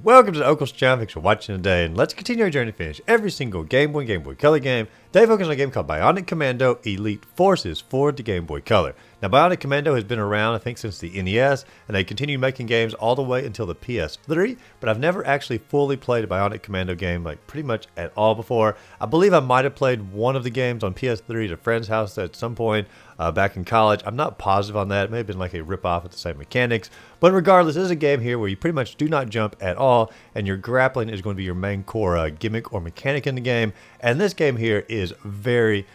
welcome to the Uncle's channel. Thanks for watching today, and let's continue our journey to finish every single Game Boy and Game Boy Color game. Today focus on a game called Bionic Commando Elite Forces for the Game Boy Color. Now, Bionic Commando has been around, I think, since the NES, and they continue making games all the way until the PS3, but I've never actually fully played a Bionic Commando game, like, pretty much at all before. I believe I might have played one of the games on PS3 at a friend's house at some point back in college. I'm not positive on that. It may have been like a rip-off with the same mechanics, but regardless, this is a game here where you pretty much do not jump at all, and your grappling is going to be your main core gimmick or mechanic in the game, and this game here is very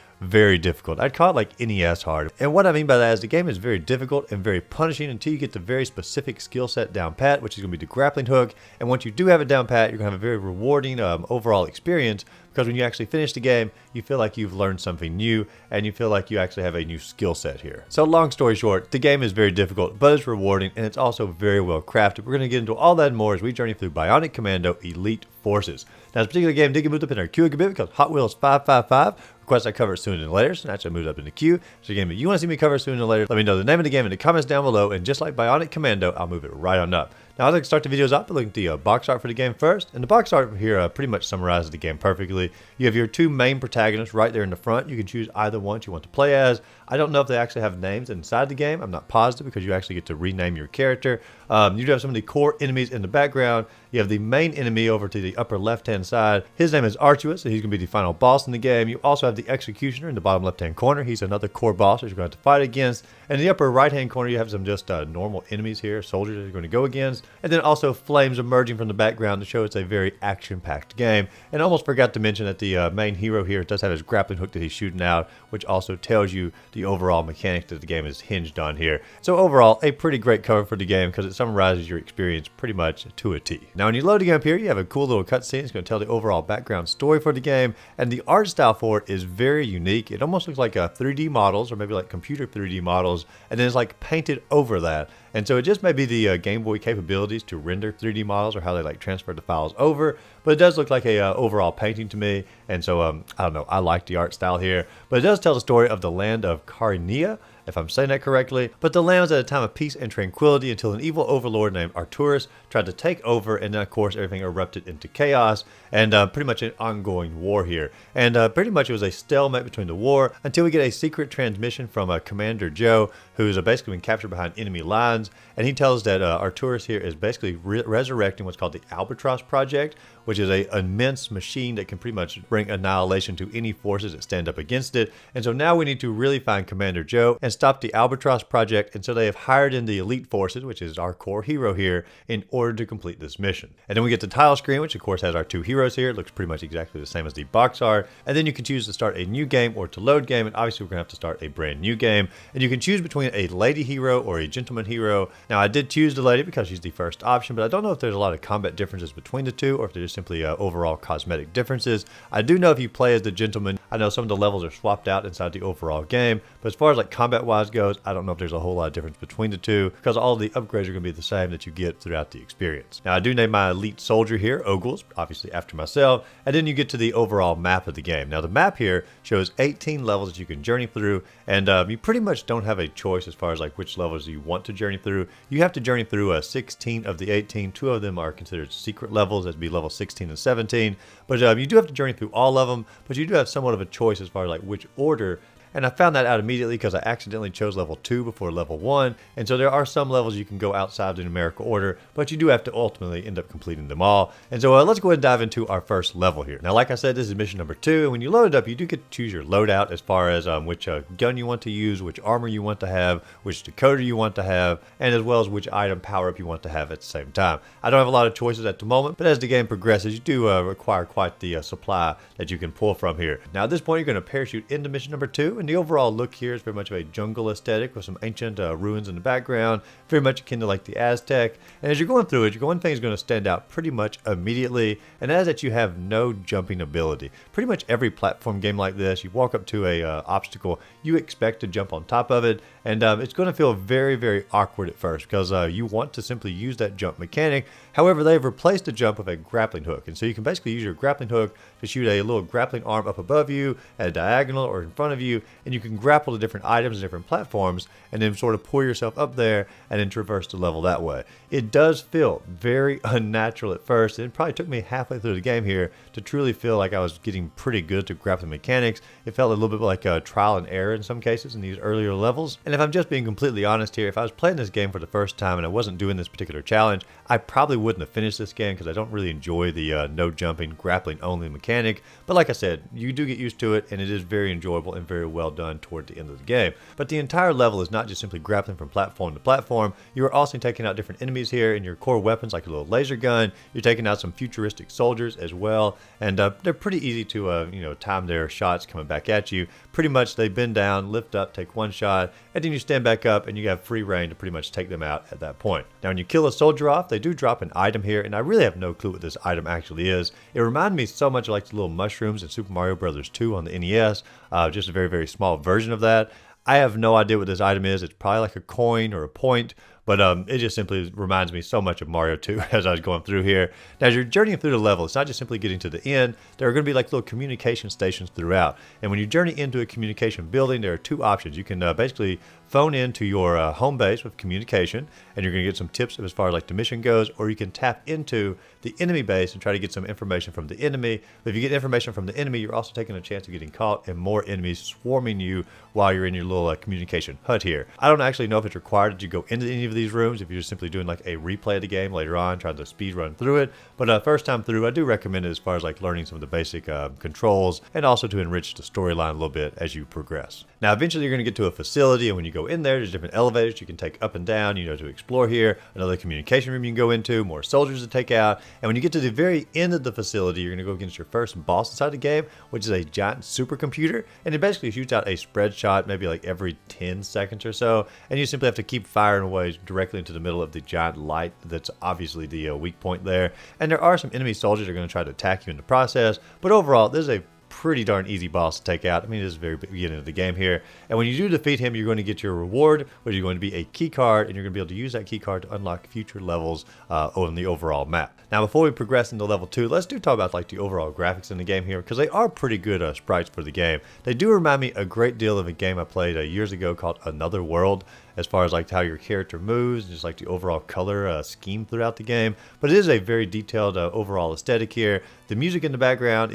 difficult. I'd call it like NES hard. And what I mean by that is the game is very difficult and very punishing until you get the very specific skill set down pat, which is going to be the grappling hook. And once you do have it down pat, you're going to have a very rewarding overall experience, because when you actually finish the game, you feel like you've learned something new and you feel like you actually have a new skill set here. So long story short, the game is very difficult, but it's rewarding, and it's also very well crafted. We're going to get into all that and more as we journey through Bionic Commando Elite Forces. Now, this particular game did get moved up in our queue a bit because Hot Wheels 555 requests I cover it sooner than later, so naturally I moved up in the queue. So again, if you want to see me cover it sooner than later, let me know the name of the game in the comments down below, and just like Bionic Commando, I'll move it right on up. Now, I'd like to start the videos off by looking at the box art for the game first, and the box art here pretty much summarizes the game perfectly. You have your two main protagonists right there in the front. You can choose either one you want to play as. I don't know if they actually have names inside the game. I'm not positive because you actually get to rename your character. You do have some of the core enemies in the background. You have the main enemy over to the upper left-hand side. His name is Artuous, and he's going to be the final boss in the game. You also have the Executioner in the bottom left-hand corner. He's another core boss that you're going to have to fight against. And in the upper right-hand corner, you have some just normal enemies here, soldiers that you're going to go against. And then also flames emerging from the background to show it's a very action-packed game. And I almost forgot to mention that the main hero here does have his grappling hook that he's shooting out, which also tells you the overall mechanic that the game is hinged on here. So overall, a pretty great cover for the game because it summarizes your experience pretty much to a T. Now, when you load the game up here, you have a cool little cutscene. It's going to tell the overall background story for the game, and the art style for it is very unique. It almost looks like 3D models, or maybe like computer 3D models, and then it's like painted over that. And so it just may be the Game Boy capabilities to render 3D models, or how they like transfer the files over, but it does look like a overall painting to me. And so I don't know, I like the art style here, but it does tell the story of the land of Carnia, if I'm saying that correctly. But the land was at a time of peace and tranquility until an evil overlord named Artuous tried to take over, and then of course everything erupted into chaos, and pretty much an ongoing war here. And pretty much it was a stalemate between the war until we get a secret transmission from Commander Joe, who's basically been captured behind enemy lines, and he tells that Artuous here is basically resurrecting what's called the Albatross Project, which is an immense machine that can pretty much bring annihilation to any forces that stand up against it. And so now we need to really find Commander Joe and stop the Albatross Project, and so they have hired in the Elite Forces, which is our core hero here, in order to complete this mission. And then we get the title screen, which of course has our two heroes here. It looks pretty much exactly the same as the box art. And then you can choose to start a new game or to load game, and obviously we're going to have to start a brand new game. And you can choose between a lady hero or a gentleman hero. Now, I did choose the lady because she's the first option, but I don't know if there's a lot of combat differences between the two, or if they're just simply overall cosmetic differences. I do know if you play as the gentleman, I know some of the levels are swapped out inside the overall game, but as far as like combat-wise goes, I don't know if there's a whole lot of difference between the two, because all the upgrades are going to be the same that you get throughout the experience. Now, I do name my elite soldier here Ogles, obviously after myself, and then you get to the overall map of the game. Now, the map here shows 18 levels that you can journey through, and you pretty much don't have a choice as far as like which levels you want to journey through. You have to journey through 16 of the 18. 2 of them are considered secret levels, that'd be level 16 and 17, but you do have to journey through all of them, but you do have somewhat of a choice as far as like which order. And I found that out immediately because I accidentally chose level 2 before level 1. And so there are some levels you can go outside the numerical order, but you do have to ultimately end up completing them all. And so let's go ahead and dive into our first level here. Now, like I said, this is mission number 2. And when you load it up, you do get to choose your loadout as far as which gun you want to use, which armor you want to have, which decoder you want to have, and as well as which item power-up you want to have at the same time. I don't have a lot of choices at the moment, but as the game progresses, you do require quite the supply that you can pull from here. Now, at this point, you're going to parachute into mission number 2. And the overall look here is very much of a jungle aesthetic with some ancient ruins in the background, very much akin to like the Aztec. And as you're going through it, your one thing is going to stand out pretty much immediately, and that is that you have no jumping ability. Pretty much every platform game like this, you walk up to a obstacle, you expect to jump on top of it, and it's going to feel very awkward at first because you want to simply use that jump mechanic, However, they've replaced the jump with a grappling hook. And so you can basically use your grappling hook to shoot a little grappling arm up above you, at a diagonal, or in front of you, and you can grapple to different items and different platforms, and then sort of pull yourself up there and then traverse the level that way. It does feel very unnatural at first, and it probably took me halfway through the game here to truly feel like I was getting pretty good to grappling mechanics. It felt a little bit like a trial and error in some cases in these earlier levels. And if I'm just being completely honest here, if I was playing this game for the first time and I wasn't doing this particular challenge, I probably wouldn't have finished this game because I don't really enjoy the no jumping, grappling only mechanic. But like I said, you do get used to it, and it is very enjoyable and very well done toward the end of the game. But the entire level is not just simply grappling from platform to platform. You are also taking out different enemies here, and your core weapons like a little laser gun. You're taking out some futuristic soldiers as well, and they're pretty easy to time their shots coming back at you. Pretty much they bend down, lift up, take one shot, and then you stand back up and you have free reign to pretty much take them out at that point. Now when you kill a soldier off, they do drop an item here, and I really have no clue what this item actually is. It reminded me so much like the little mushrooms in Super Mario Bros. 2 on the NES, just a very, very small version of that. I have no idea what this item is. It's probably like a coin or a point, but it just simply reminds me so much of Mario 2 as I was going through here. Now, as you're journeying through the level, it's not just simply getting to the end. There are going to be like little communication stations throughout. And when you journey into a communication building, there are two options. You can basically phone into your home base with communication, and you're going to get some tips as far as like the mission goes, or you can tap into the enemy base and try to get some information from the enemy. But if you get information from the enemy, you're also taking a chance of getting caught and more enemies swarming you while you're in your little communication hut here. I don't actually know if it's required that you go into any of these rooms if you're just simply doing like a replay of the game later on, trying to speed run through it. But first time through, I do recommend it as far as like learning some of the basic controls, and also to enrich the storyline a little bit as you progress. Now, eventually you're going to get to a facility, and when you go in there, there's different elevators you can take up and down, to explore here. Another communication room you can go into, more soldiers to take out. And when you get to the very end of the facility, you're going to go against your first boss inside the game, which is a giant supercomputer. And it basically shoots out a spread shot maybe like every 10 seconds or so. And you simply have to keep firing away directly into the middle of the giant light that's obviously the weak point there. And there are some enemy soldiers that are going to try to attack you in the process. But overall, this is a pretty darn easy boss to take out. I mean, this is the very beginning of the game here. And when you do defeat him, you're going to get your reward, which is going to be a key card, and you're going to be able to use that key card to unlock future levels on the overall map. Now, before we progress into level 2, let's talk about like the overall graphics in the game here, because they are pretty good sprites for the game. They do remind me a great deal of a game I played years ago called Another World, as far as like how your character moves, just like the overall color scheme throughout the game. But it is a very detailed overall aesthetic here. The music in the background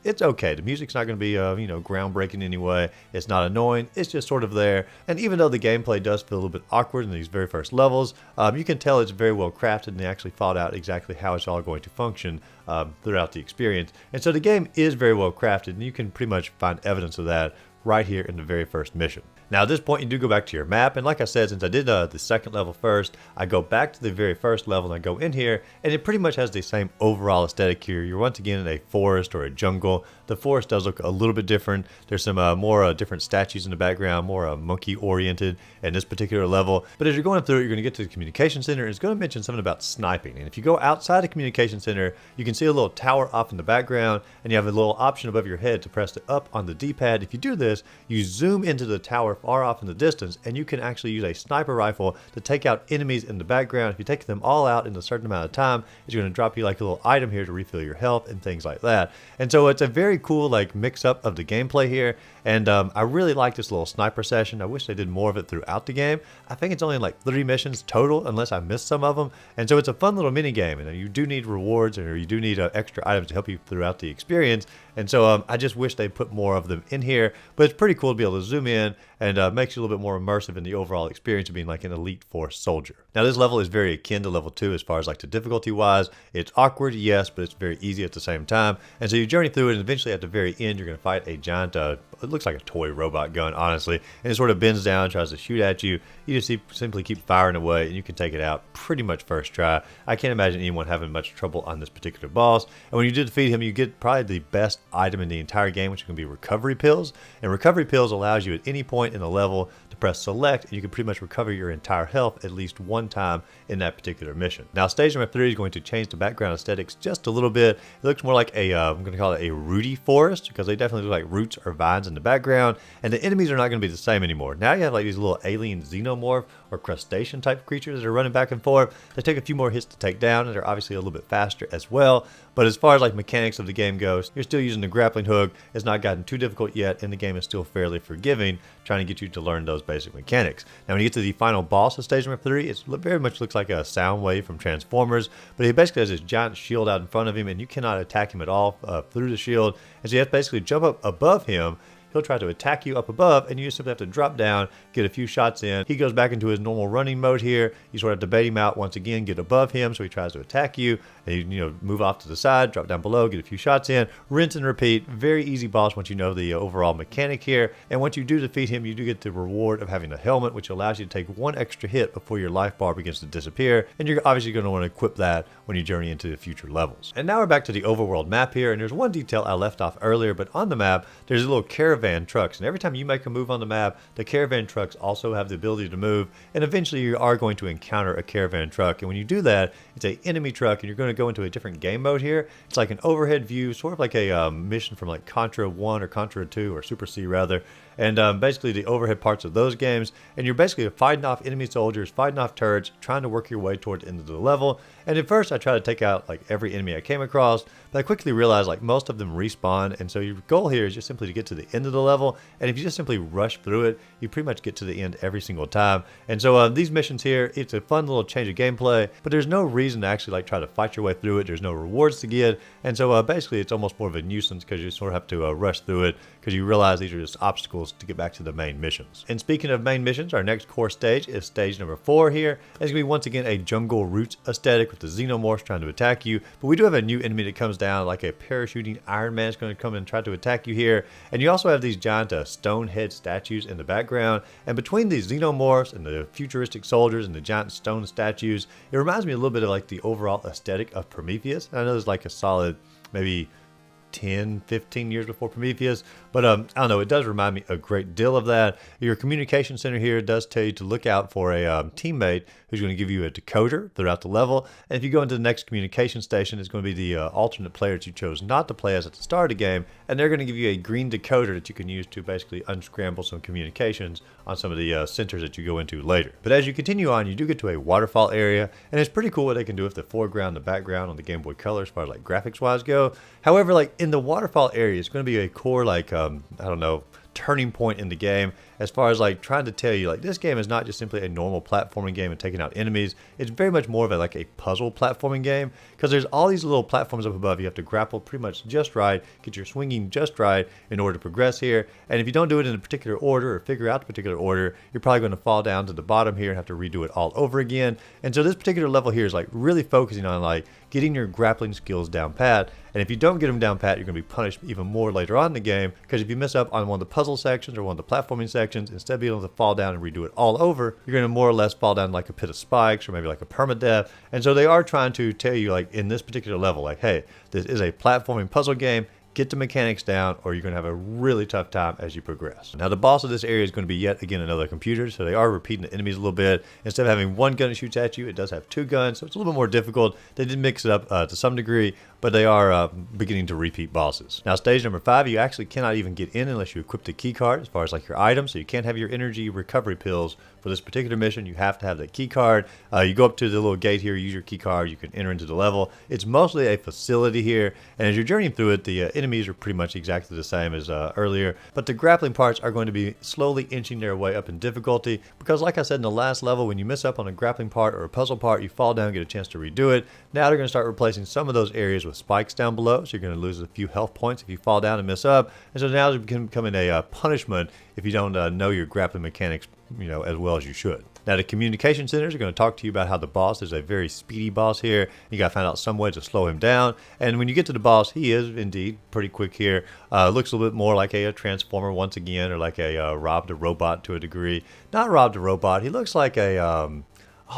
it's okay. The music's not going to be, groundbreaking anyway. It's not annoying. It's just sort of there. And even though the gameplay does feel a little bit awkward in these very first levels, you can tell it's very well crafted, and they actually thought out exactly how it's all going to function throughout the experience. And so the game is very well crafted, and you can pretty much find evidence of that right here in the very first mission. Now at this point you do go back to your map, and like I said, since I did the second level first, I go back to the very first level and I go in here, and it pretty much has the same overall aesthetic here. You're once again in a forest or a jungle. The forest does look a little bit different. There's some more different statues in the background, more monkey oriented in this particular level. But as you're going through it, you're going to get to the communication center, and it's going to mention something about sniping. And if you go outside the communication center, you can see a little tower off in the background, and you have a little option above your head to press the up on the D-pad. If you do this, you zoom into the tower far off in the distance, and you can actually use a sniper rifle to take out enemies in the background. If you take them all out in a certain amount of time, it's going to drop you like a little item here to refill your health and things like that. And so it's a very cool like mix up of the gameplay here, and I really like this little sniper session. I wish they did more of it throughout the game. I think it's only like 3 missions total unless I missed some of them, and so it's a fun little mini game, and you do need rewards, or you do need extra items to help you throughout the experience. And so I just wish they put more of them in here, but it's pretty cool to be able to zoom in, and makes you a little bit more immersive in the overall experience of being like an Elite Force soldier. Now this level is very akin to level 2 as far as like the difficulty wise. It's awkward, yes, but it's very easy at the same time. And so you journey through it, and eventually at the very end you're going to fight a giant, it looks like a toy robot gun, honestly, and it sort of bends down, tries to shoot at you. You just simply keep firing away, and you can take it out pretty much first try. I can't imagine anyone having much trouble on this particular boss. And when you do defeat him, you get probably the best item in the entire game, which is going to be recovery pills. And recovery pills allows you at any point in the level to press select, and you can pretty much recover your entire health at least one time in that particular mission. Now stage number 3 is going to change the background aesthetics just a little bit. It looks more like a I'm going to call it a rooty forest, because they definitely look like roots or vines in the background, and the enemies are not going to be the same anymore. Now you have like these little alien xenomorph or crustacean type creatures that are running back and forth. They take a few more hits to take down, and they're obviously a little bit faster as well. But as far as like mechanics of the game goes, you're still using the grappling hook. It's not gotten too difficult yet, and the game is still fairly forgiving, trying to get you to learn those basic mechanics. Now when you get to the final boss of stage number 3, it very much looks like a Soundwave from Transformers, but he basically has this giant shield out in front of him, and you cannot attack him at all through the shield, and so you have to basically jump up above him. He'll try to attack you up above, and you simply have to drop down, get a few shots in. He goes back into his normal running mode here. You sort of have to bait him out once again, get above him, so he tries to attack you. And you move off to the side, drop down below, get a few shots in, rinse and repeat. Very easy boss once you know the overall mechanic here. And once you do defeat him, you do get the reward of having a helmet, which allows you to take one extra hit before your life bar begins to disappear. And you're obviously going to want to equip that when you journey into the future levels. And now we're back to the overworld map here, and there's one detail I left off earlier, but on the map, there's a little caravan trucks, and every time you make a move on the map, the caravan trucks also have the ability to move, and eventually you are going to encounter a caravan truck. And when you do that, it's an enemy truck, and you're going to go into a different game mode here. It's like an overhead view, sort of like a mission from like Contra 1 or Contra 2, or Super C rather. And basically the overhead parts of those games, and you're basically fighting off enemy soldiers, fighting off turrets, trying to work your way toward the end of the level. And at first I tried to take out like every enemy I came across, but I quickly realized like most of them respawn, and so your goal here is just simply to get to the end of the level, and if you just simply rush through it, you pretty much get to the end every single time. And so these missions here, it's a fun little change of gameplay, but there's no reason to actually like try to fight your way through it. There's no rewards to get, and so basically it's almost more of a nuisance because you sort of have to rush through it because you realize these are just obstacles to get back to the main missions. And speaking of main missions, our next core stage is stage number 4 here. It's going to be once again a jungle roots aesthetic with the xenomorphs trying to attack you, but we do have a new enemy that comes down like a parachuting Iron Man is going to come and try to attack you here. And you also have these giant stone head statues in the background, and between these xenomorphs and the futuristic soldiers and the giant stone statues, it reminds me a little bit of like the overall aesthetic of Prometheus. And I know there's like a solid maybe 10-15 years before Prometheus, but I don't know, it does remind me a great deal of that. Your communication center here does tell you to look out for a teammate who's going to give you a decoder throughout the level, and if you go into the next communication station, it's going to be the alternate player that you chose not to play as at the start of the game, and they're going to give you a green decoder that you can use to basically unscramble some communications on some of the centers that you go into later. But as you continue on, you do get to a waterfall area, and it's pretty cool what they can do with the foreground and the background on the Game Boy Color as far as like graphics wise go. However, like in the waterfall area, it's going to be a core like I don't know, turning point in the game as far as like trying to tell you like this game is not just simply a normal platforming game and taking out enemies. It's very much more of a like a puzzle platforming game, because there's all these little platforms up above. You have to grapple pretty much just right, get your swinging just right in order to progress here, and if you don't do it in a particular order or figure out the particular order, you're probably going to fall down to the bottom here and have to redo it all over again. And so this particular level here is like really focusing on like getting your grappling skills down pat, and if you don't get them down pat, you're going to be punished even more later on in the game, because if you mess up on one of the puzzle sections or one of the platforming sections, instead of being able to fall down and redo it all over, you're going to more or less fall down like a pit of spikes or maybe like a permadeath. And so they are trying to tell you like in this particular level, like, hey, this is a platforming puzzle game. Get the mechanics down or you're going to have a really tough time as you progress. Now the boss of this area is going to be yet again another computer, so they are repeating the enemies a little bit. Instead of having one gun that shoots at you, it does have 2 guns, so it's a little bit more difficult. They did mix it up to some degree, but they are beginning to repeat bosses. Now stage number 5, you actually cannot even get in unless you equip the key card as far as like your items, so you can't have your energy recovery pills for this particular mission. You have to have that key card. You go up to the little gate here, use your key card, you can enter into the level. It's mostly a facility here, and as you're journeying through it, the enemies are pretty much exactly the same as earlier, but the grappling parts are going to be slowly inching their way up in difficulty, because like I said in the last level, when you mess up on a grappling part or a puzzle part, you fall down and get a chance to redo it. Now they're going to start replacing some of those areas with spikes down below, so you're going to lose a few health points if you fall down and mess up, and so now it's becoming a punishment if you don't know your grappling mechanics as well as you should. Now the communication centers are going to talk to you about how the boss is a very speedy boss here. You got to find out some way to slow him down, and when you get to the boss, he is indeed pretty quick here. Looks a little bit more like a Transformer once again, or like a Rob the Robot to a degree. Not Rob the Robot, he looks like a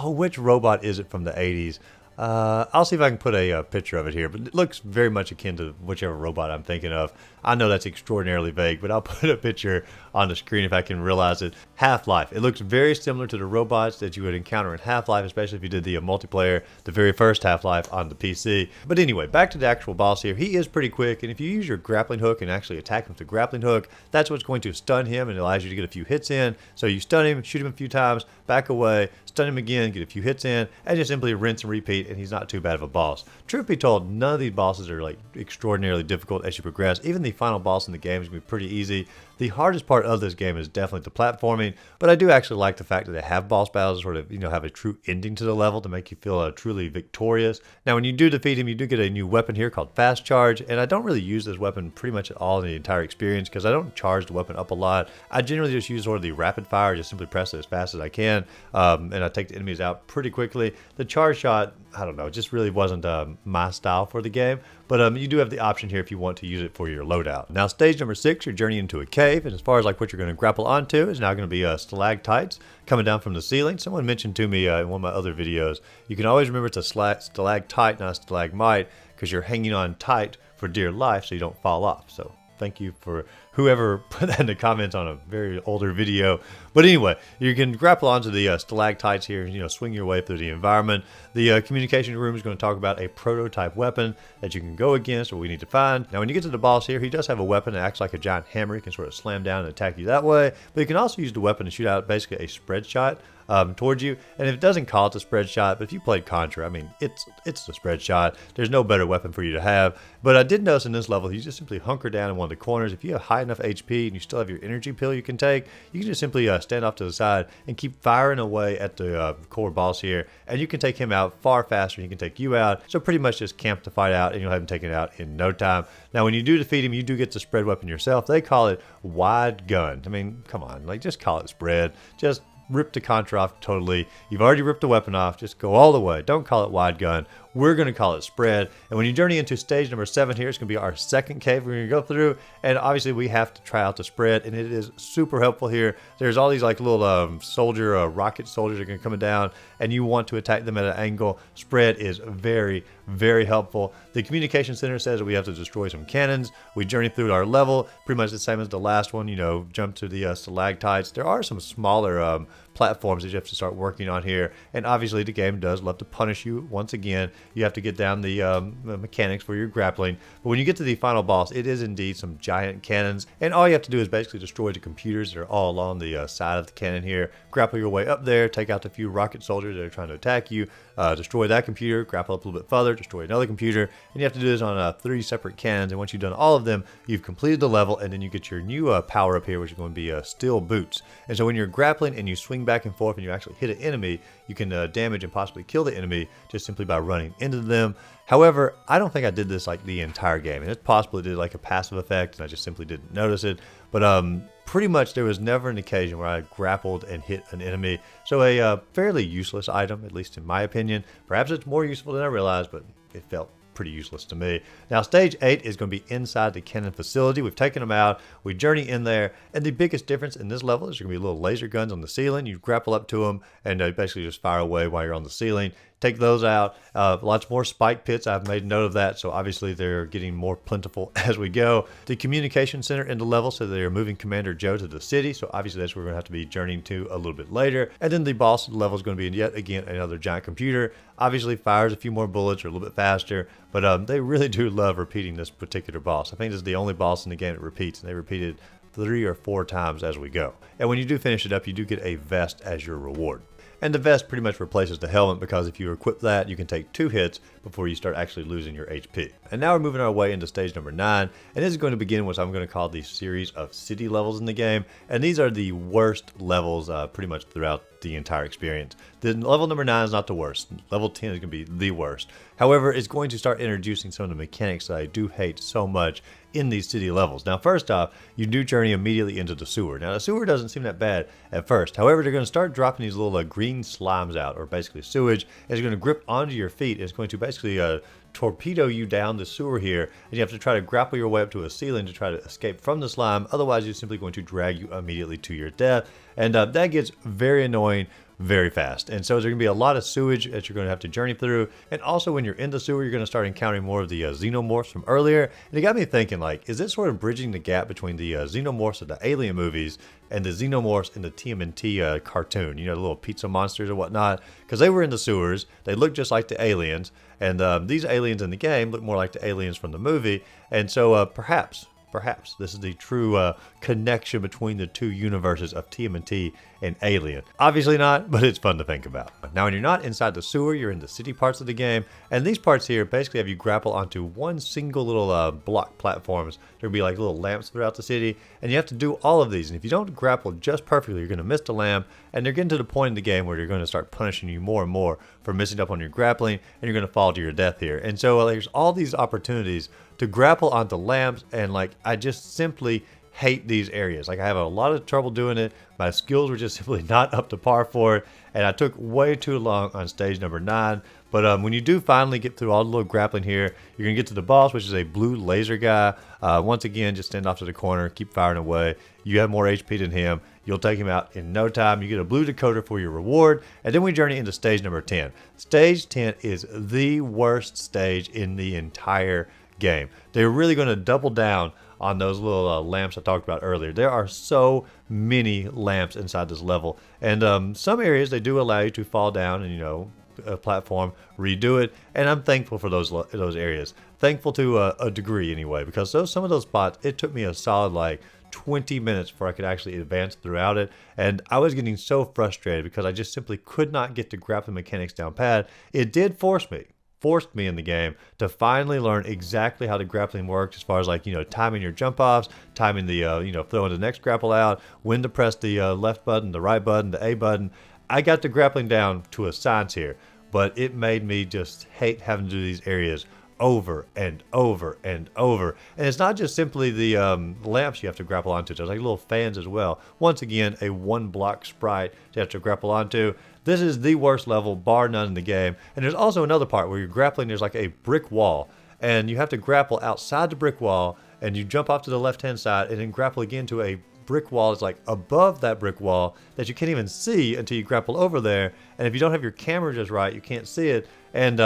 which robot is it from the 80s? I'll see if I can put a picture of it here, but it looks very much akin to whichever robot I'm thinking of. I know that's extraordinarily vague, but I'll put a picture on the screen if I can realize it. Half-Life. It looks very similar to the robots that you would encounter in Half-Life, especially if you did the multiplayer, the very first Half-Life on the PC. But anyway, back to the actual boss here. He is pretty quick, and if you use your grappling hook and actually attack him with the grappling hook, that's what's going to stun him and allows you to get a few hits in. So you stun him, shoot him a few times, back away, stun him again, get a few hits in, and just simply rinse and repeat, and he's not too bad of a boss. Truth be told, none of these bosses are like extraordinarily difficult as you progress. Even the final boss in the game is going to be pretty easy. The hardest part of this game is definitely the platforming, but I do actually like the fact that they have boss battles sort of, have a true ending to the level to make you feel truly victorious. Now, when you do defeat him, you do get a new weapon here called Fast Charge, and I don't really use this weapon pretty much at all in the entire experience because I don't charge the weapon up a lot. I generally just use sort of the rapid fire, just simply press it as fast as I can, and I take the enemies out pretty quickly. The charge shot, I don't know, it just really wasn't my style for the game, but you do have the option here if you want to use it for your loadout. Now, stage number 6, you're journeying into a cave, and as far as like what you're going to grapple onto is now going to be stalactites coming down from the ceiling. Someone mentioned to me in one of my other videos, you can always remember it's a stalactite, not a stalagmite, because you're hanging on tight for dear life so you don't fall off. So thank you for whoever put that in the comments on a very older video. But anyway, you can grapple onto the stalactites here, swing your way through the environment. The communication room is going to talk about a prototype weapon that you can go against, or we need to find. Now, when you get to the boss here, he does have a weapon that acts like a giant hammer. He can sort of slam down and attack you that way. But you can also use the weapon to shoot out basically a spread shot towards you. And if it doesn't call it a spread shot, but if you played Contra, I mean, it's the spread shot. There's no better weapon for you to have. But I did notice in this level, you just simply hunker down in one of the corners. If you have high enough HP and you still have your energy pill you can take, you can just simply stand off to the side and keep firing away at the core boss here, and you can take him out far faster than he can take you out. So pretty much just camp the fight out and you'll have him taken out in no time. Now, when you do defeat him, you do get the spread weapon yourself. They call it wide gun. I mean, come on, like just call it spread. Just rip the Contra off totally. You've already ripped the weapon off. Just go all the way. Don't call it wide gun. We're going to call it spread. And when you journey into stage number 7 here, it's going to be our second cave we're going to go through. And obviously we have to try out the spread, and it is super helpful here. There's all these like little rocket soldiers that are going to come down, and you want to attack them at an angle. Spread is very, very helpful. The communication center says that we have to destroy some cannons. We journey through our level, pretty much the same as the last one, jump to the stalactites. There are some smaller platforms that you have to start working on here, and obviously the game does love to punish you once again. You have to get down the mechanics for your grappling, but when you get to the final boss, it is indeed some giant cannons, and all you have to do is basically destroy the computers that are all along the side of the cannon here. Grapple your way up there, take out the few rocket soldiers that are trying to attack you, destroy that computer, grapple up a little bit further, destroy another computer, and you have to do this on 3 separate cannons. And once you've done all of them, you've completed the level, and then you get your new power up here, which is going to be steel boots. And so when you're grappling and you swing back and forth and you actually hit an enemy, you can damage and possibly kill the enemy just simply by running into them. However, I don't think I did this like the entire game, and it's possible it did like a passive effect and I just simply didn't notice it. But pretty much there was never an occasion where I grappled and hit an enemy. So a fairly useless item, at least in my opinion. Perhaps it's more useful than I realized, but it felt pretty useless to me. Now, stage 8 is going to be inside the cannon facility. We've taken them out. We journey in there, and the biggest difference in this level is there's going to be little laser guns on the ceiling. You grapple up to them and basically just fire away while you're on the ceiling. Take those out. Lots more spike pits. I've made note of that, so obviously they're getting more plentiful as we go. The communication center in the level, so they're moving Commander Joe to the city, so obviously that's where we're going to have to be journeying to a little bit later. And then the boss level is going to be yet again another giant computer. Obviously fires a few more bullets or a little bit faster, but they really do love repeating this particular boss. I think this is the only boss in the game that repeats, and they repeated 3 or 4 times as we go. And when you do finish it up, you do get a vest as your reward. And the vest pretty much replaces the helmet, because if you equip that, you can take 2 hits before you start actually losing your HP. And now we're moving our way into stage number 9, and this is going to begin what I'm going to call the series of city levels in the game. And these are the worst levels pretty much throughout the entire experience. The level number 9 is not the worst. Level 10 is going to be the worst. However, it's going to start introducing some of the mechanics that I do hate so much in these city levels. Now, first off, you do journey immediately into the sewer. Now, the sewer doesn't seem that bad at first. However, they're going to start dropping these little green slimes out, or basically sewage, and it's going to grip onto your feet. It's going to basically torpedo you down the sewer here, and you have to try to grapple your way up to a ceiling to try to escape from the slime. Otherwise, you're simply going to drag you immediately to your death, and that gets very annoying very fast. And so there's going to be a lot of sewage that you're going to have to journey through. And also when you're in the sewer, you're going to start encountering more of the xenomorphs from earlier. And it got me thinking, like, is this sort of bridging the gap between the xenomorphs of the Alien movies and the xenomorphs in the TMNT cartoon, you know, the little pizza monsters or whatnot? Because they were in the sewers. They looked just like the aliens. And these aliens in the game look more like the aliens from the movie. And so perhaps this is the true connection between the two universes of TMNT and Alien. Obviously not, but it's fun to think about. Now, when you're not inside the sewer, you're in the city parts of the game, and these parts here basically have you grapple onto one single little block platforms. There'll be like little lamps throughout the city, and you have to do all of these. And if you don't grapple just perfectly, you're going to miss the lamp, and they're getting to the point in the game where they're going to start punishing you more and more for missing up on your grappling, and you're going to fall to your death here. And so there's all these opportunities to grapple onto lamps, and like I just simply hate these areas. Like I have a lot of trouble doing it. My skills were just simply not up to par for it, and I took way too long on stage number 9. But when you do finally get through all the little grappling here, you're gonna get to the boss, which is a blue laser guy. Once again, just stand off to the corner, keep firing away. You have more HP than him. You'll take him out in no time. You get a blue decoder for your reward, and then we journey into stage number 10. Stage 10 is the worst stage in the entire game. They're really going to double down on those little lamps I talked about earlier. There are so many lamps inside this level, and some areas they do allow you to fall down and, you know, a platform, redo it, and I'm thankful for those areas. Thankful to a degree anyway, because some of those spots, it took me a solid like 20 minutes before I could actually advance throughout it, and I was getting so frustrated because I just simply could not get the grappling mechanics down pat. It did forced me in the game to finally learn exactly how the grappling works, as far as like, you know, timing your jump offs, timing the you know, throwing the next grapple out, when to press the left button, the right button, the A button. I got the grappling down to a science here, but it made me just hate having to do these areas over and over and over. And it's not just simply the lamps you have to grapple onto. There's like little fans as well. Once again, a one block sprite you have to grapple onto. This is the worst level, bar none, in the game. And there's also another part where you're grappling. There's like a brick wall, and you have to grapple outside the brick wall, and you jump off to the left-hand side, and then grapple again to a brick wall that's like above that brick wall that you can't even see until you grapple over there. And if you don't have your camera just right, you can't see it. And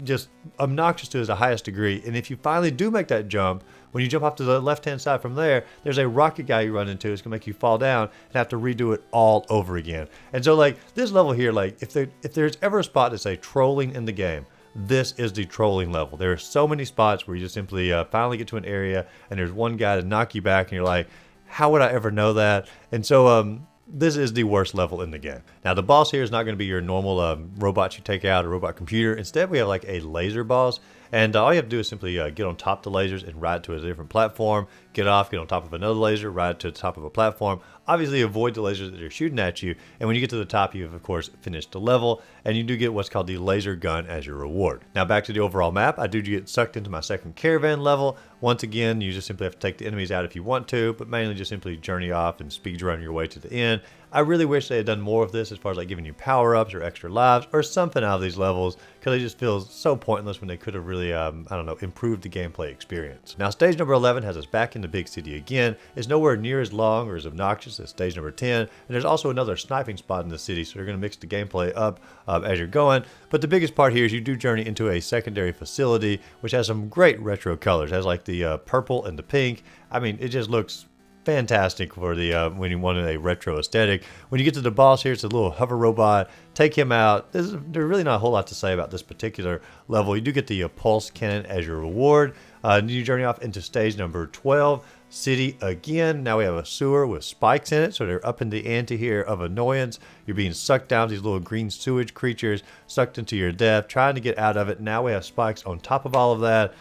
just obnoxious to the highest degree. And if you finally do make that jump, when you jump off to the left-hand side from there, there's a rocket guy you run into. It's gonna make you fall down and have to redo it all over again. And so like this level here, like if there's ever a spot that's a trolling in the game, this is the trolling level. There are so many spots where you just simply finally get to an area and there's one guy to knock you back, and you're like, how would I ever know that? And so this is the worst level in the game. Now the boss here is not going to be your normal robot you take out, a robot computer. Instead, we have like a laser boss, and all you have to do is simply get on top of the lasers and ride to a different platform, get off, get on top of another laser, ride to the top of a platform. Obviously avoid the lasers that are shooting at you, and when you get to the top, you've of course finished the level, and you do get what's called the laser gun as your reward. Now back to the overall map, I do get sucked into my second caravan level. Once again, you just simply have to take the enemies out if you want to, but mainly just simply journey off and speed run your way to the end. I really wish they had done more of this as far as like giving you power-ups or extra lives or something out of these levels, because it just feels so pointless when they could have really, I don't know, improved the gameplay experience. Now stage number 11 has us back in the big city again. It's nowhere near as long or as obnoxious as stage number 10, and there's also another sniping spot in the city, so they're going to mix the gameplay up as you're going. But the biggest part here is you do journey into a secondary facility, which has some great retro colors. It has like the purple and the pink. I mean, it just looks fantastic for the when you wanted a retro aesthetic. When you get to the boss here, it's a little hover robot. Take him out. There's really not a whole lot to say about this particular level. You do get the pulse cannon as your reward. You journey off into stage number 12. City again. Now we have a sewer with spikes in it, so they're up in the ante here of annoyance. You're being sucked down, these little green sewage creatures, sucked into your death, trying to get out of it. Now we have spikes on top of all of that.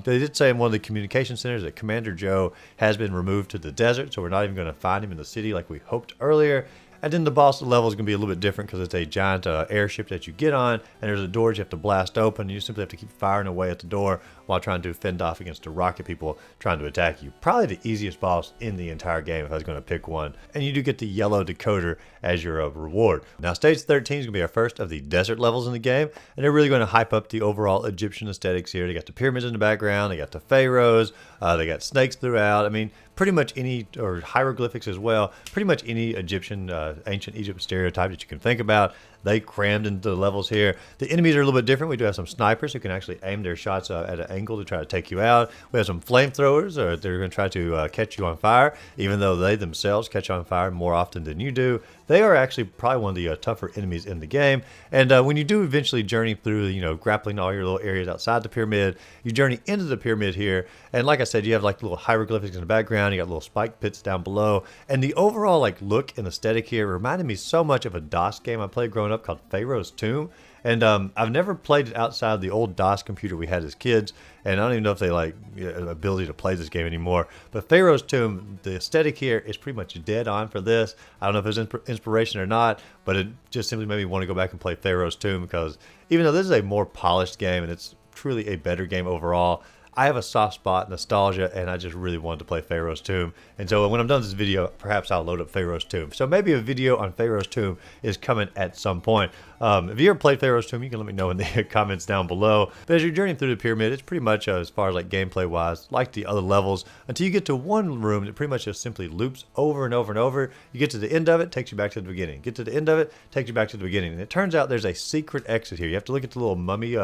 They did say in one of the communication centers that Commander Joe has been removed to the desert, so we're not even going to find him in the city like we hoped earlier. And then the boss level is going to be a little bit different because it's a giant airship that you get on, and there's a door you have to blast open. You simply have to keep firing away at the door while trying to fend off against the rocket people trying to attack you. Probably the easiest boss in the entire game if I was going to pick one. And you do get the yellow decoder as your reward. Now stage 13 is going to be our first of the desert levels in the game, and they're really going to hype up the overall Egyptian aesthetics here. They got the pyramids in the background, they got the pharaohs, they got snakes throughout. I mean, pretty much any, or hieroglyphics as well, pretty much any Egyptian, ancient Egypt stereotype that you can think about. They crammed into the levels here. The enemies are a little bit different. We do have some snipers who can actually aim their shots at an angle to try to take you out. We have some flamethrowers, or they're going to try to catch you on fire, even though they themselves catch on fire more often than you do. They are actually probably one of the tougher enemies in the game. And when you do eventually journey through, grappling all your little areas outside the pyramid, you journey into the pyramid here. And like I said, you have like little hieroglyphics in the background. You got little spike pits down below. And the overall like look and aesthetic here reminded me so much of a DOS game I played growing up called Pharaoh's Tomb. And I've never played it outside of the old DOS computer we had as kids, and I don't even know if they like ability to play this game anymore. But Pharaoh's Tomb, the aesthetic here is pretty much dead on for this. I don't know if it's inspiration or not, but it just simply made me want to go back and play Pharaoh's Tomb, because even though this is a more polished game and it's truly a better game overall, I have a soft spot, nostalgia, and I just really wanted to play Pharaoh's Tomb. And so when I'm done with this video, perhaps I'll load up Pharaoh's Tomb. So maybe a video on Pharaoh's Tomb is coming at some point. If you ever played Pharaoh's Tomb, you can let me know in the comments down below. But as you're journeying through the pyramid, it's pretty much, as far as like gameplay wise, like the other levels, until you get to one room that pretty much just simply loops over and over and over. You get to the end of it, takes you back to the beginning. Get to the end of it, takes you back to the beginning. And it turns out there's a secret exit here. You have to look at the little mummy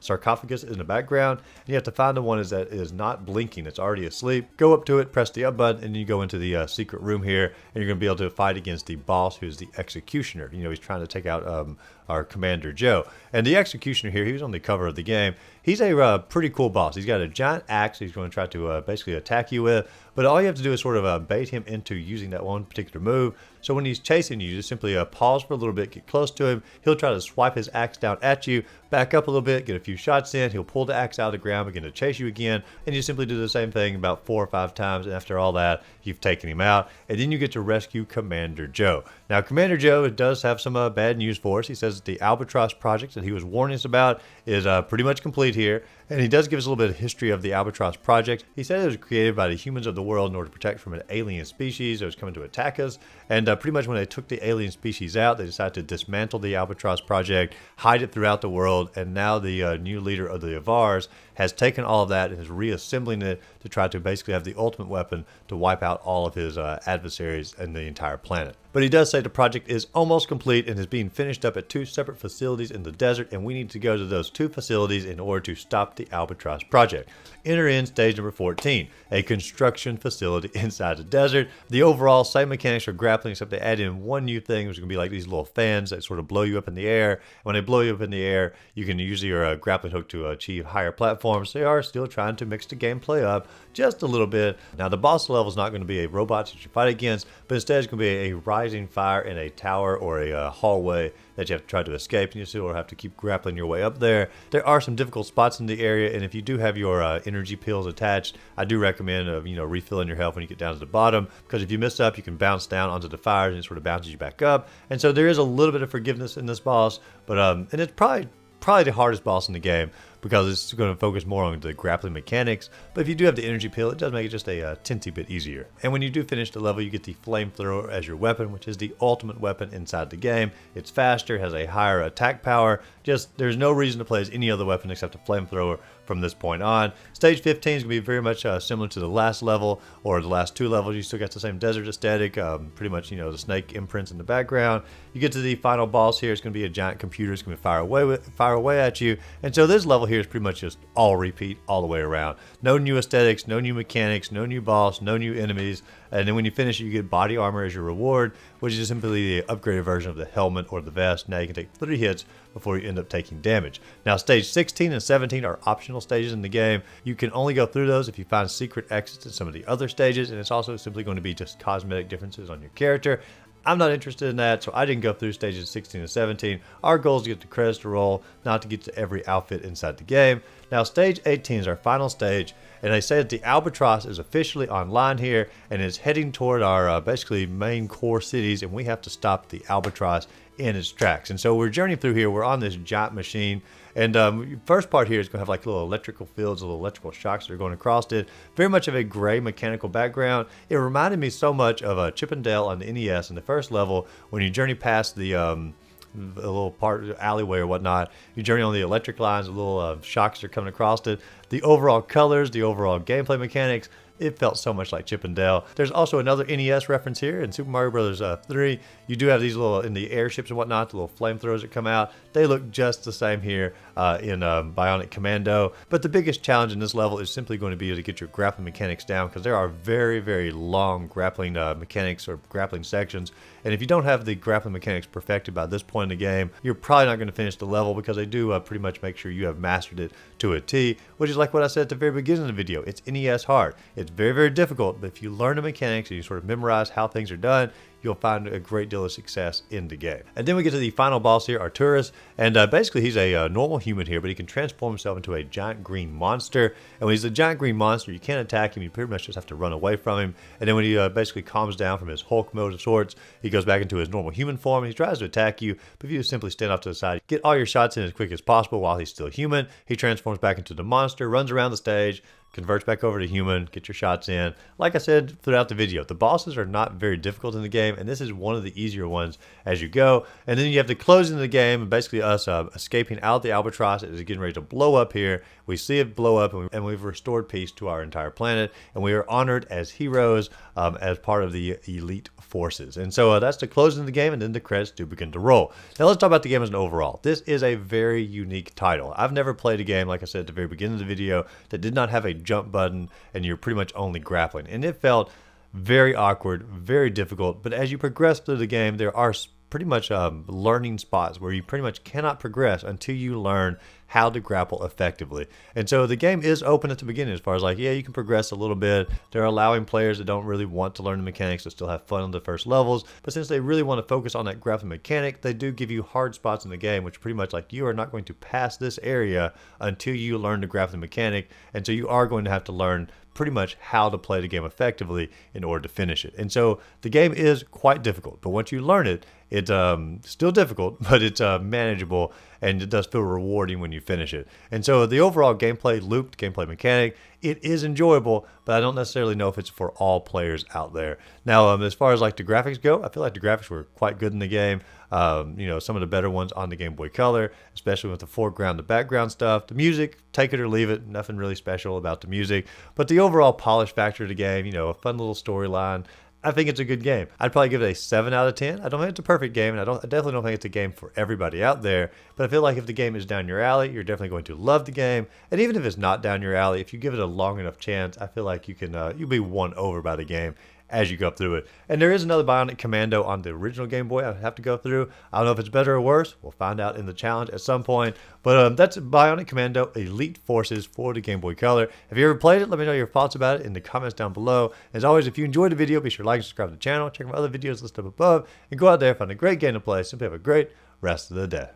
sarcophagus in the background, and you have to find the one that is not blinking, it's already asleep. Go up to it, press the up button, and you go into the secret room here, and you're going to be able to fight against the boss, who's the executioner. He's trying to take out our Commander Joe. And the executioner here, he was on the cover of the game. He's a pretty cool boss. He's got a giant axe he's going to try to basically attack you with, but all you have to do is sort of bait him into using that one particular move. So when he's chasing you, just simply pause for a little bit, get close to him. He'll try to swipe his axe down at you, back up a little bit, get a few shots in. He'll pull the axe out of the ground, begin to chase you again, and you simply do the same thing about 4 or 5 times. And after all that, you've taken him out, and then you get to rescue Commander Joe. Now, Commander Joe does have some bad news for us. He says that the Albatross project that he was warning us about is pretty much complete here. And he does give us a little bit of history of the Albatross project. He said it was created by the humans of the world in order to protect from an alien species that was coming to attack us. And pretty much when they took the alien species out, they decided to dismantle the Albatross project, hide it throughout the world, and now the new leader of the Avars has taken all of that and is reassembling it to try to basically have the ultimate weapon to wipe out all of his adversaries and the entire planet. But he does say the project is almost complete and is being finished up at 2 separate facilities in the desert, and we need to go to those 2 facilities in order to stop the Albatross project. Enter in stage number 14, a construction facility inside the desert. The overall same mechanics for grappling, except they add in one new thing, which is going to be like these little fans that sort of blow you up in the air. When they blow you up in the air, you can use your grappling hook to achieve higher platforms. They are still trying to mix the gameplay up just a little bit. Now, the boss level is not going to be a robot that you fight against, but instead it's going to be a rising fire in a tower or a hallway that you have to try to escape, and you still have to keep grappling your way up there. There are some difficult spots in the area, and if you do have your energy pills attached, I do recommend refilling your health when you get down to the bottom, because if you miss up, you can bounce down onto the fires and it sort of bounces you back up. And so there is a little bit of forgiveness in this boss, but and it's probably the hardest boss in the game, because it's going to focus more on the grappling mechanics. But if you do have the energy pill, it does make it just a teensy bit easier. And when you do finish the level, you get the flamethrower as your weapon, which is the ultimate weapon inside the game. It's faster, has a higher attack power. Just there's no reason to play as any other weapon except a flamethrower from this point on. Stage 15 is going to be very much similar to the last level, or the last 2 levels. You still got the same desert aesthetic, pretty much the snake imprints in the background. You get to the final boss here. It's going to be a giant computer. It's going to fire away at you. And so this level here is pretty much just all repeat all the way around. No new aesthetics, no new mechanics, no new boss, no new enemies. And then when you finish, you get body armor as your reward, which is simply the upgraded version of the helmet or the vest. Now you can take 3 hits before you end up taking damage. Now, stage 16 and 17 are optional stages in the game. You can only go through those if you find secret exits in some of the other stages, and it's also simply going to be just cosmetic differences on your character. I'm not interested in that, so I didn't go through stages 16 and 17. Our goal is to get the credits to roll, not to get to every outfit inside the game. Now, stage 18 is our final stage, and they say that the Albatross is officially online here and is heading toward our basically main core cities, and we have to stop the Albatross in its tracks. And so we're journeying through here. We're on this giant machine, and first part here is going to have like little electrical fields, little electrical shocks that are going across it. Very much of a gray mechanical background. It reminded me so much of Chip and Dale on the NES in the first level when you journey past the a little part alleyway or whatnot. You journey on the electric lines, the little shocks are coming across it. The overall colors, the overall gameplay mechanics, it felt so much like Chip and Dale. There's also another NES reference here in Super Mario Bros. 3. You do have these little, in the airships and whatnot, the little flamethrowers that come out. They look just the same here in Bionic Commando. But the biggest challenge in this level is simply going to be to get your grappling mechanics down, because there are very, very long grappling mechanics or grappling sections. And if you don't have the grappling mechanics perfected by this point in the game, you're probably not going to finish the level, because they do pretty much make sure you have mastered it to a T, which is like what I said at the very beginning of the video. It's NES hard. It's very, very difficult, but if you learn the mechanics and you sort of memorize how things are done, you'll find a great deal of success in the game. And then we get to the final boss here, Arturus, and basically he's a normal human here, but he can transform himself into a giant green monster. And when he's a giant green monster, you can't attack him, you pretty much just have to run away from him. And then when he basically calms down from his Hulk mode of sorts, he goes back into his normal human form, and he tries to attack you, but if you just simply stand off to the side, get all your shots in as quick as possible while he's still human, he transforms back into the monster, runs around the stage, converts back over to human, get your shots in. Like I said throughout the video, the bosses are not very difficult in the game, and this is one of the easier ones as you go. And then you have the closing of the game, and basically us escaping out the Albatross. It is getting ready to blow up here. We see it blow up, and we've restored peace to our entire planet, and we are honored as heroes as part of the Elite Forces. And so that's the closing of the game, and then the credits do begin to roll. Now let's talk about the game as an overall. This is a very unique title. I've never played a game, like I said at the very beginning of the video, that did not have a jump button and you're pretty much only grappling. And it felt very awkward, very difficult, but as you progress through the game, there are pretty much learning spots where you pretty much cannot progress until you learn how to grapple effectively. And so the game is open at the beginning as far as like, yeah, you can progress a little bit. They're allowing players that don't really want to learn the mechanics to still have fun on the first levels, but since they really want to focus on that grappling mechanic, they do give you hard spots in the game, which pretty much like you are not going to pass this area until you learn the grappling mechanic, and so you are going to have to learn pretty much how to play the game effectively in order to finish it. And so the game is quite difficult, but once you learn it, it's still difficult, but it's manageable, and it does feel rewarding when you finish it. And so the overall gameplay loop, gameplay mechanic, it is enjoyable, but I don't necessarily know if it's for all players out there. Now, as far as like the graphics go, I feel like the graphics were quite good in the game. You know, some of the better ones on the Game Boy Color, especially with the foreground, the background stuff. The music, take it or leave it, nothing really special about the music, but the overall polish factor of the game, you know, a fun little storyline. I think it's a good game. I'd probably give it a 7 out of 10. I don't think it's a perfect game, and I definitely don't think it's a game for everybody out there, but I feel like if the game is down your alley, you're definitely going to love the game. And even if it's not down your alley, if you give it a long enough chance, I feel like you can you'll be won over by the game as you go through it. And there is another Bionic Commando on the original Game Boy I have to go through. I don't know if it's better or worse. We'll find out in the challenge at some point. But that's Bionic Commando Elite Forces for the Game Boy Color. If you ever played it, let me know your thoughts about it in the comments down below. As always, if you enjoyed the video, be sure to like and subscribe to the channel. Check out my other videos listed up above. And go out there, find a great game to play. Simply have a great rest of the day.